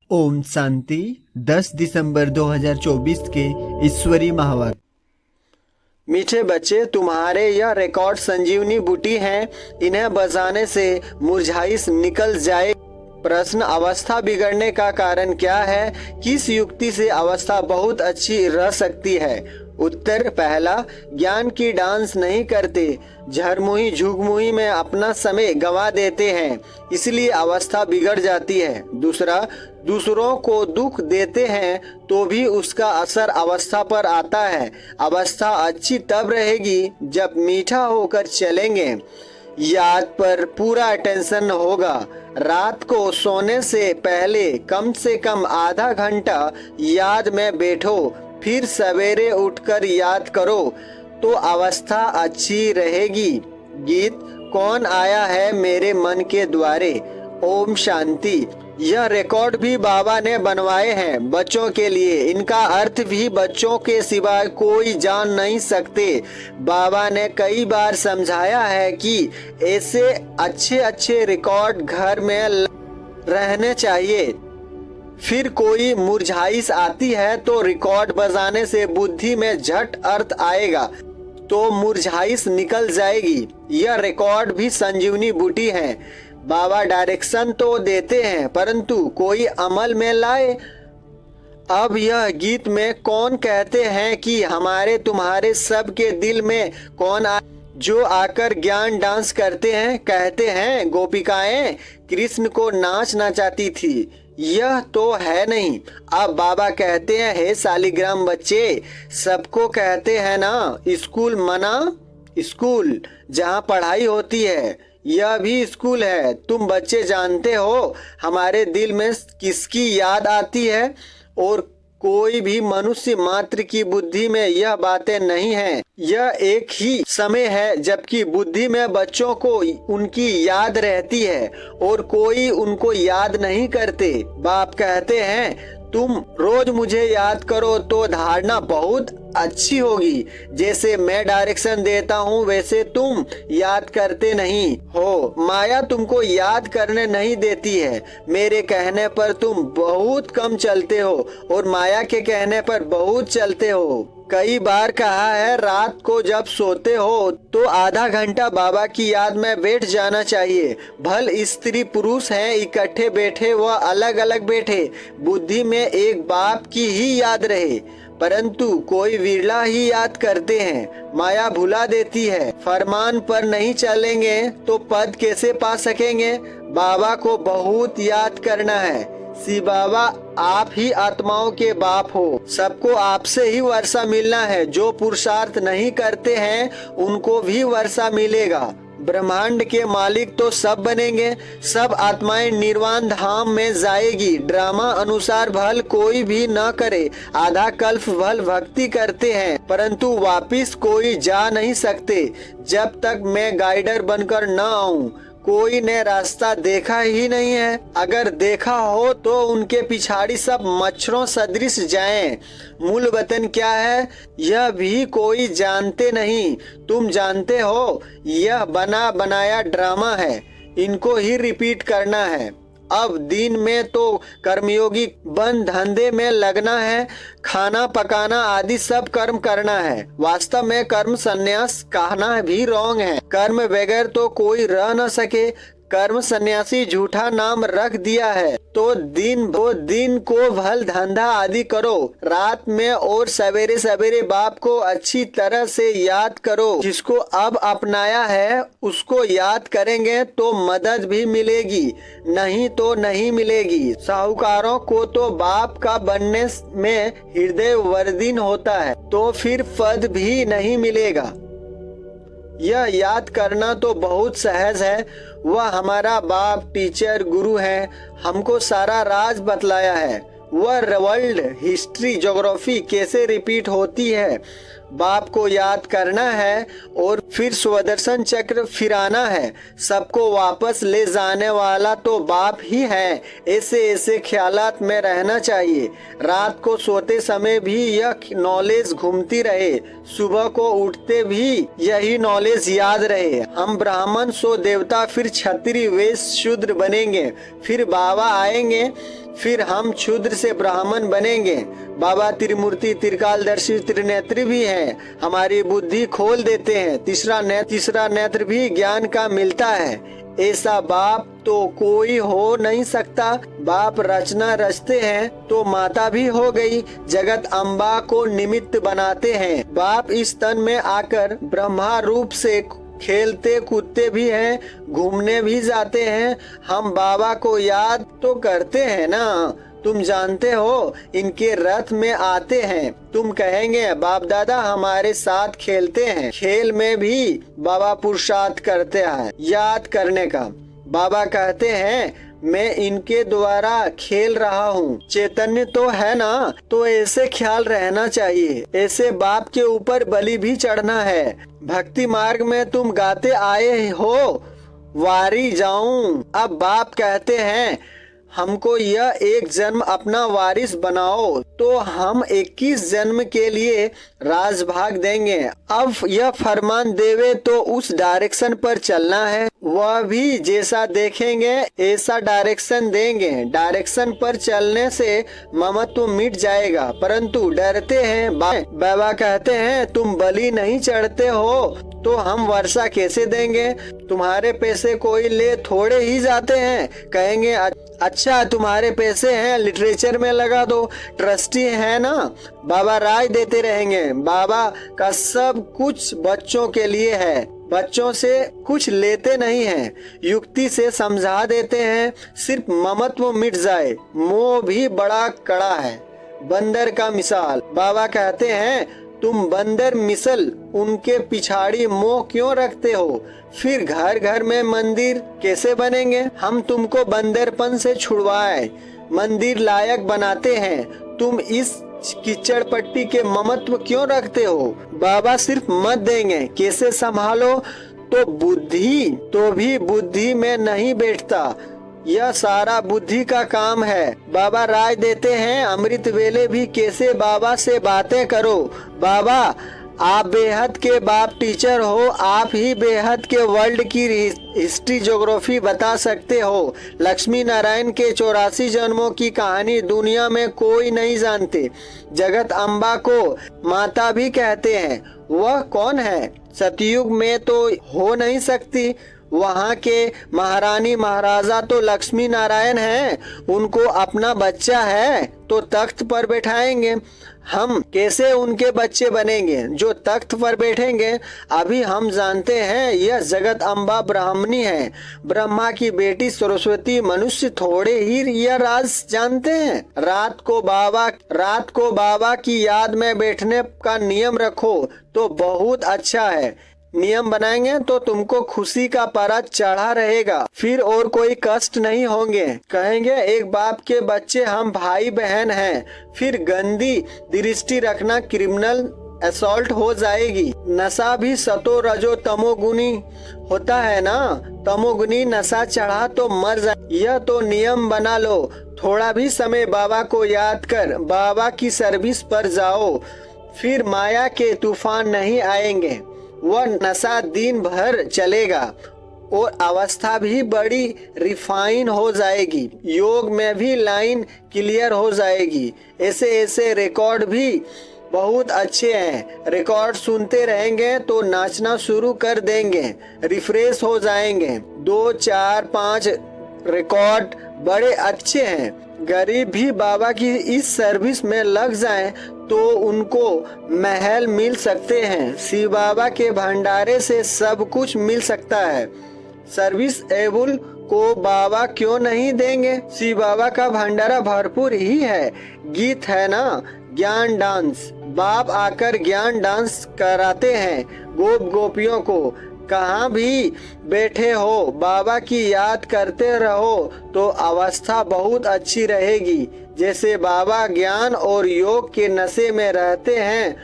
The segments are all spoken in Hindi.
ओम शांति 10 दिसंबर 2024 के ईश्वरी महावाक्य। मीठे बच्चे, तुम्हारे यह रिकॉर्ड संजीवनी बूटी हैं। इन्हें बजाने से मुरझाइश निकल जाए। प्रश्न: अवस्था बिगड़ने का कारण क्या है? किस युक्ति से अवस्था बहुत अच्छी रह सकती है? उत्तर: पहला, ज्ञान की डांस नहीं करते, झरमुही झुगमुही में अपना समय गंवा देते हैं, इसलिए अवस्था बिगड़ जाती है। दूसरा, दूसरों को दुख देते हैं तो भी उसका असर अवस्था पर आता है। अवस्था अच्छी तब रहेगी जब मीठा होकर चलेंगे, याद पर पूरा अटेंशन होगा। रात को सोने से पहले कम से कम आधा घंटा याद में बैठो, फिर सवेरे उठकर याद करो तो अवस्था अच्छी रहेगी। गीत: कौन आया है मेरे मन के द्वारे। ओम शांति। यह रिकॉर्ड भी बाबा ने बनवाए हैं बच्चों के लिए। इनका अर्थ भी बच्चों के सिवाय कोई जान नहीं सकते। बाबा ने कई बार समझाया है कि ऐसे अच्छे अच्छे रिकॉर्ड घर में रहने चाहिए। फिर कोई मुरझाइश आती है तो रिकॉर्ड बजाने से बुद्धि में झट अर्थ आएगा तो मुरझाइश निकल जाएगी। यह रिकॉर्ड भी संजीवनी बूटी है। बाबा डायरेक्शन तो देते हैं परंतु कोई अमल में लाए। अब यह गीत में कौन कहते हैं कि हमारे तुम्हारे सब के दिल में कौन जो आकर ज्ञान डांस करते हैं। कहते हैं गोपिकाएं कृष्ण को नाच नचाती थी, यह तो है नहीं। अब बाबा कहते हैं, हे शालिग्राम बच्चे, सबको कहते हैं ना स्कूल मना स्कूल जहाँ पढ़ाई होती है, यह भी स्कूल है। तुम बच्चे जानते हो हमारे दिल में किसकी याद आती है, और कोई भी मनुष्य मात्र की बुद्धि में यह बातें नहीं हैं। यह एक ही समय है जबकि बुद्धि में बच्चों को उनकी याद रहती है और कोई उनको याद नहीं करते। बाप कहते हैं, तुम रोज मुझे याद करो तो धारणा बहुत अच्छी होगी। जैसे मैं डायरेक्शन देता हूँ वैसे तुम याद करते नहीं हो। माया तुमको याद करने नहीं देती है। मेरे कहने पर तुम बहुत कम चलते हो और माया के कहने पर बहुत चलते हो। कई बार कहा है, रात को जब सोते हो तो आधा घंटा बाबा की याद में बैठ जाना चाहिए। भल स्त्री पुरुष हैं इकट्ठे बैठे व अलग अलग बैठे, बुद्धि में एक बाप की ही याद रहे, परंतु कोई विरला ही याद करते हैं। माया भुला देती है। फरमान पर नहीं चलेंगे तो पद कैसे पा सकेंगे? बाबा को बहुत याद करना है। सी बाबा, आप ही आत्माओं के बाप हो, सबको आपसे ही वर्षा मिलना है। जो पुरुषार्थ नहीं करते हैं उनको भी वर्षा मिलेगा। ब्रह्मांड के मालिक तो सब बनेंगे। सब आत्माएं निर्वाण धाम में जाएगी। ड्रामा अनुसार भल कोई भी न करे। आधा कल्प भल भक्ति करते हैं परंतु वापिस कोई जा नहीं सकते जब तक मैं गाइडर बनकर न आऊं। कोई ने रास्ता देखा ही नहीं है। अगर देखा हो तो उनके पिछाड़ी सब मच्छरों सदृश जाएं। मूल वतन क्या है यह भी कोई जानते नहीं। तुम जानते हो यह बना बनाया ड्रामा है, इनको ही रिपीट करना है। अब दिन में तो कर्मयोगी बन धंधे में लगना है, खाना पकाना आदि सब कर्म करना है। वास्तव में कर्म संन्यास कहना भी रॉन्ग है। कर्म बगैर तो कोई रह न सके। कर्म सन्यासी झूठा नाम रख दिया है। तो दिन को भल धंधा आदि करो, रात में और सवेरे सवेरे बाप को अच्छी तरह से याद करो। जिसको अब अपनाया है उसको याद करेंगे तो मदद भी मिलेगी, नहीं तो नहीं मिलेगी। साहूकारों को तो बाप का बनने में हृदय वर्दीन होता है तो फिर पद भी नहीं मिलेगा। यह याद करना तो बहुत सहज है। वह हमारा बाप टीचर गुरु है, हमको सारा राज बतलाया है। वह वर्ल्ड हिस्ट्री ज्योग्राफी कैसे रिपीट होती है बाप को याद करना है और फिर सुदर्शन चक्र फिराना है। सबको वापस ले जाने वाला तो बाप ही है। ऐसे ऐसे ख्यालात में रहना चाहिए। रात को सोते समय भी यह नॉलेज घूमती रहे, सुबह को उठते भी यही नॉलेज याद रहे। हम ब्राह्मण सो देवता, फिर क्षत्रिय, वैश्य, शूद्र बनेंगे, फिर बाबा आएंगे, फिर हम शूद्र से ब्राह्मण बनेंगे। बाबा त्रिमूर्ति, त्रिकालदर्शी, त्रिनेत्री भी हैं, हमारी बुद्धि खोल देते हैं। तीसरा नेत्र भी ज्ञान का मिलता है। ऐसा बाप तो कोई हो नहीं सकता। बाप रचना रचते हैं तो माता भी हो गई। जगत अम्बा को निमित्त बनाते हैं। बाप इस तन में आकर ब्रह्मा रूप से खेलते कूदते भी हैं, घूमने भी जाते हैं। हम बाबा को याद तो करते हैं ना। तुम जानते हो, इनके रथ में आते हैं। तुम कहेंगे बाप दादा हमारे साथ खेलते हैं। खेल में भी बाबा पुरुषार्थ करते हैं याद करने का। बाबा कहते हैं मैं इनके द्वारा खेल रहा हूँ। चैतन्य तो है ना, तो ऐसे ख्याल रहना चाहिए। ऐसे बाप के ऊपर बलि भी चढ़ना है। भक्ति मार्ग में तुम गाते आए हो, वारी जाऊं। अब बाप कहते हैं हमको यह एक जन्म अपना वारिस बनाओ, तो हम 21 जन्म के लिए राजभाग देंगे। अब यह फरमान देवे तो उस डायरेक्शन पर चलना है। वह भी जैसा देखेंगे ऐसा डायरेक्शन देंगे। डायरेक्शन पर चलने से ममत्व मिट जाएगा, परंतु डरते हैं। बाबा कहते हैं तुम बलि नहीं चढ़ते हो तो हम वर्षा कैसे देंगे? तुम्हारे पैसे कोई ले थोड़े ही जाते हैं। कहेंगे अच्छा तुम्हारे पैसे हैं, लिटरेचर में लगा दो, ट्रस्टी है ना। बाबा राय देते रहेंगे। बाबा का सब कुछ बच्चों के लिए है, बच्चों से कुछ लेते नहीं हैं, युक्ति से समझा देते हैं, सिर्फ ममत्व मिट जाए। मोह भी बड़ा कड़ा है, बंदर का मिसाल। बाबा कहते हैं तुम बंदर मिसल उनके पिछाड़ी मोह क्यों रखते हो? फिर घर घर में मंदिर कैसे बनेंगे? हम तुमको बंदरपन से छुड़वाए मंदिर लायक बनाते हैं। तुम इस कीचड़ पट्टी के ममत्व क्यों रखते हो? बाबा सिर्फ मत देंगे, कैसे संभालो? तो बुद्धि तो भी बुद्धि में नहीं बैठता, यह सारा बुद्धि का काम है। बाबा राय देते हैं अमृत वेले भी कैसे बाबा से बातें करो। बाबा आप बेहद के बाप टीचर हो, आप ही बेहद के वर्ल्ड की हिस्ट्री ज्योग्राफी बता सकते हो। लक्ष्मी नारायण के 84 जन्मों की कहानी दुनिया में कोई नहीं जानते। जगत अम्बा को माता भी कहते हैं। वह कौन है? सतयुग में तो हो नहीं सकती। वहाँ के महारानी महाराजा तो लक्ष्मी नारायण हैं। उनको अपना बच्चा है तो तख्त पर बैठाएंगे। हम कैसे उनके बच्चे बनेंगे जो तख्त पर बैठेंगे? अभी हम जानते हैं यह जगत अम्बा ब्राह्मणी है, ब्रह्मा की बेटी सरस्वती। मनुष्य थोड़े ही यह राज जानते हैं। रात को बाबा की याद में बैठने का नियम रखो तो बहुत अच्छा है। नियम बनाएंगे तो तुमको खुशी का पारा चढ़ा रहेगा, फिर और कोई कष्ट नहीं होंगे। कहेंगे एक बाप के बच्चे हम भाई बहन हैं, फिर गंदी दृष्टि रखना क्रिमिनल असॉल्ट हो जाएगी। नशा भी सतो रजो तमोगुनी होता है ना। तमोगुनी नशा चढ़ा तो मर जाए। यह तो नियम बना लो। थोड़ा भी समय बाबा को याद कर बाबा की सर्विस पर जाओ, फिर माया के तूफान नहीं आएंगे। वह नशा दिन भर चलेगा और अवस्था भी बड़ी रिफाइन हो जाएगी। योग में भी लाइन क्लियर हो जाएगी। ऐसे ऐसे रिकॉर्ड भी बहुत अच्छे हैं। रिकॉर्ड सुनते रहेंगे तो नाचना शुरू कर देंगे, रिफ्रेश हो जाएंगे। 2, 4, 5 रिकॉर्ड बड़े अच्छे हैं। गरीब भी बाबा की इस सर्विस में लग जाएं तो उनको महल मिल सकते हैं। शिव बाबा के भंडारे से सब कुछ मिल सकता है। सर्विस एबुल को बाबा क्यों नहीं देंगे? शिव बाबा का भंडारा भरपूर ही है। गीत है ना, ज्ञान डांस। बाप आकर ज्ञान डांस कराते हैं गोप गोपियों को। कहाँ भी बैठे हो बाबा की याद करते रहो तो अवस्था बहुत अच्छी रहेगी। जैसे बाबा ज्ञान और योग के नशे में रहते हैं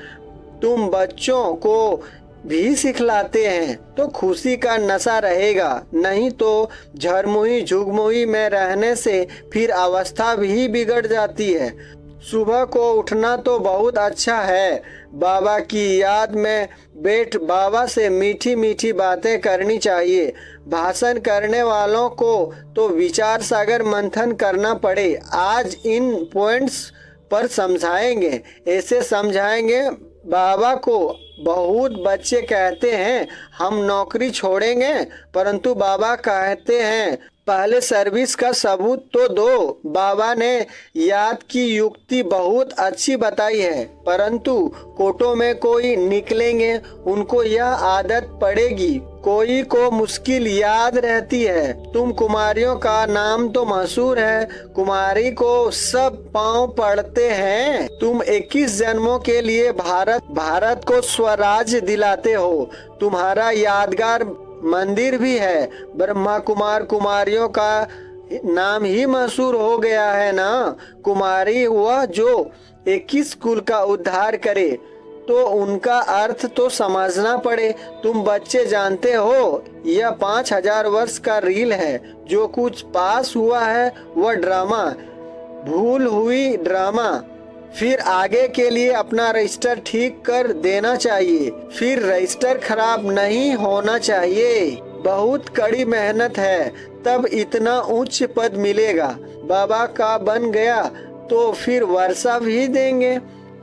तुम बच्चों को भी सिखलाते हैं तो खुशी का नशा रहेगा, नहीं तो झरमुही झुगमुही में रहने से फिर अवस्था भी बिगड़ जाती है। सुबह को उठना तो बहुत अच्छा है, बाबा की याद में बैठ बाबा से मीठी मीठी बातें करनी चाहिए। भाषण करने वालों को तो विचार सागर मंथन करना पड़े। आज इन पॉइंट्स पर समझाएंगे, ऐसे समझाएंगे बाबा को। बहुत बच्चे कहते हैं हम नौकरी छोड़ेंगे, परंतु बाबा कहते हैं पहले सर्विस का सबूत तो दो। बाबा ने याद की युक्ति बहुत अच्छी बताई है, परंतु कोटों में कोई निकलेंगे उनको यह आदत पड़ेगी, कोई को मुश्किल याद रहती है। तुम कुमारियों का नाम तो मशहूर है, कुमारी को सब पांव पड़ते हैं। तुम 21 जन्मों के लिए भारत को स्वराज दिलाते हो। तुम्हारा यादगार मंदिर भी है, ब्रह्मा कुमार कुमारियों का नाम ही मशहूर हो गया है ना। कुमारी वह जो 21 कुल का उद्धार करे, तो उनका अर्थ तो समझना पड़े। तुम बच्चे जानते हो यह 5000 वर्ष का रील है। जो कुछ पास हुआ है वह ड्रामा, भूल हुई ड्रामा। फिर आगे के लिए अपना रजिस्टर ठीक कर देना चाहिए, फिर रजिस्टर खराब नहीं होना चाहिए। बहुत कड़ी मेहनत है, तब इतना उच्च पद मिलेगा। बाबा का बन गया तो फिर वर्षा भी देंगे,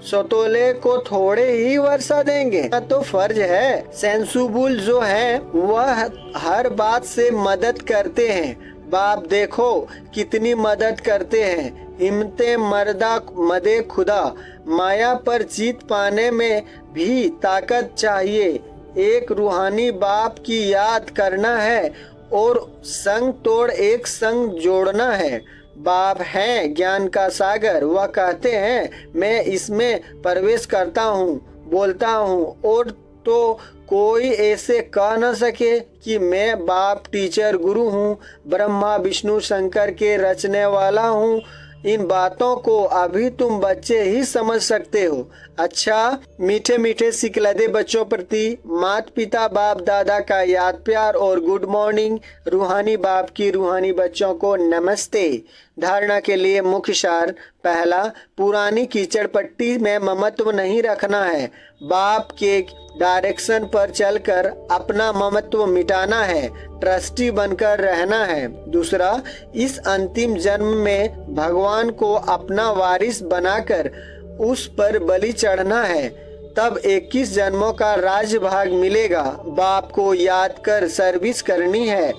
सतोले को थोड़े ही वर्षा देंगे, तो फर्ज है। सेंसुबुल जो है वह हर बात से मदद करते हैं। बाप देखो कितनी मदद करते हैं। हिम्मते मर्दा मदे खुदा, माया पर जीत पाने में भी ताकत चाहिए। एक रूहानी बाप की याद करना है और संग तोड़ एक संग जोड़ना है। बाप हैं ज्ञान का सागर, वह कहते हैं मैं इसमें प्रवेश करता हूँ, बोलता हूँ, और तो कोई ऐसे कह न सके कि मैं बाप टीचर गुरु हूँ, ब्रह्मा विष्णु शंकर के रचने वाला हूँ। इन बातों को अभी तुम बच्चे ही समझ सकते हो। अच्छा, मीठे मीठे सिकलदे बच्चों प्रति माता पिता बाप दादा का याद प्यार और गुड मॉर्निंग। रूहानी बाप की रूहानी बच्चों को नमस्ते। धारणा के लिए मुख्य सार, पहला, पुरानी कीचड़ पट्टी में ममत्व नहीं रखना है, बाप के डायरेक्शन पर चलकर अपना ममत्व मिटाना है, ट्रस्टी बनकर रहना है। दूसरा, इस अंतिम जन्म में भगवान को अपना वारिस बनाकर उस पर बलि चढ़ना है, तब 21 जन्मों का राजभाग मिलेगा। बाप को याद कर सर्विस करनी है,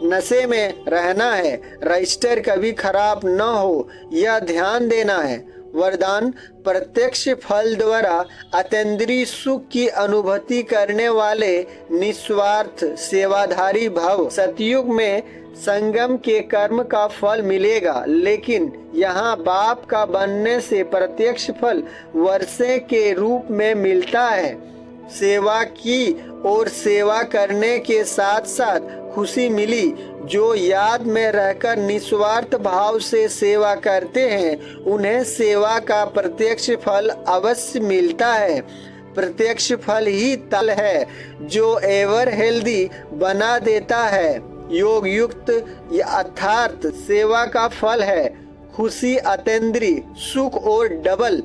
नशे में रहना है, रजिस्टर कभी खराब न हो यह ध्यान देना है। वरदान, प्रत्यक्ष फल द्वारा अतीन्द्रिय सुख की अनुभूति करने वाले निस्वार्थ सेवाधारी भव। सतयुग में संगम के कर्म का फल मिलेगा, लेकिन यहाँ बाप का बनने से प्रत्यक्ष फल वर्षे के रूप में मिलता है। सेवा की और सेवा करने के साथ साथ खुशी मिली। जो याद में रहकर निस्वार्थ भाव से सेवा करते हैं उन्हें सेवा का प्रत्यक्ष फल अवश्य मिलता है। प्रत्यक्ष फल ही तल है जो एवर हेल्दी बना देता है। योग युक्त अर्थात सेवा का फल है खुशी, अतीन्द्रिय सुख और डबल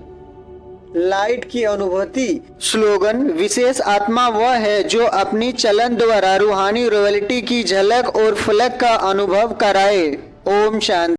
लाइट की अनुभूति। स्लोगन, विशेष आत्मा वह है जो अपनी चलन द्वारा रूहानी रॉयल्टी की झलक और फलक का अनुभव कराए। ओम शांति।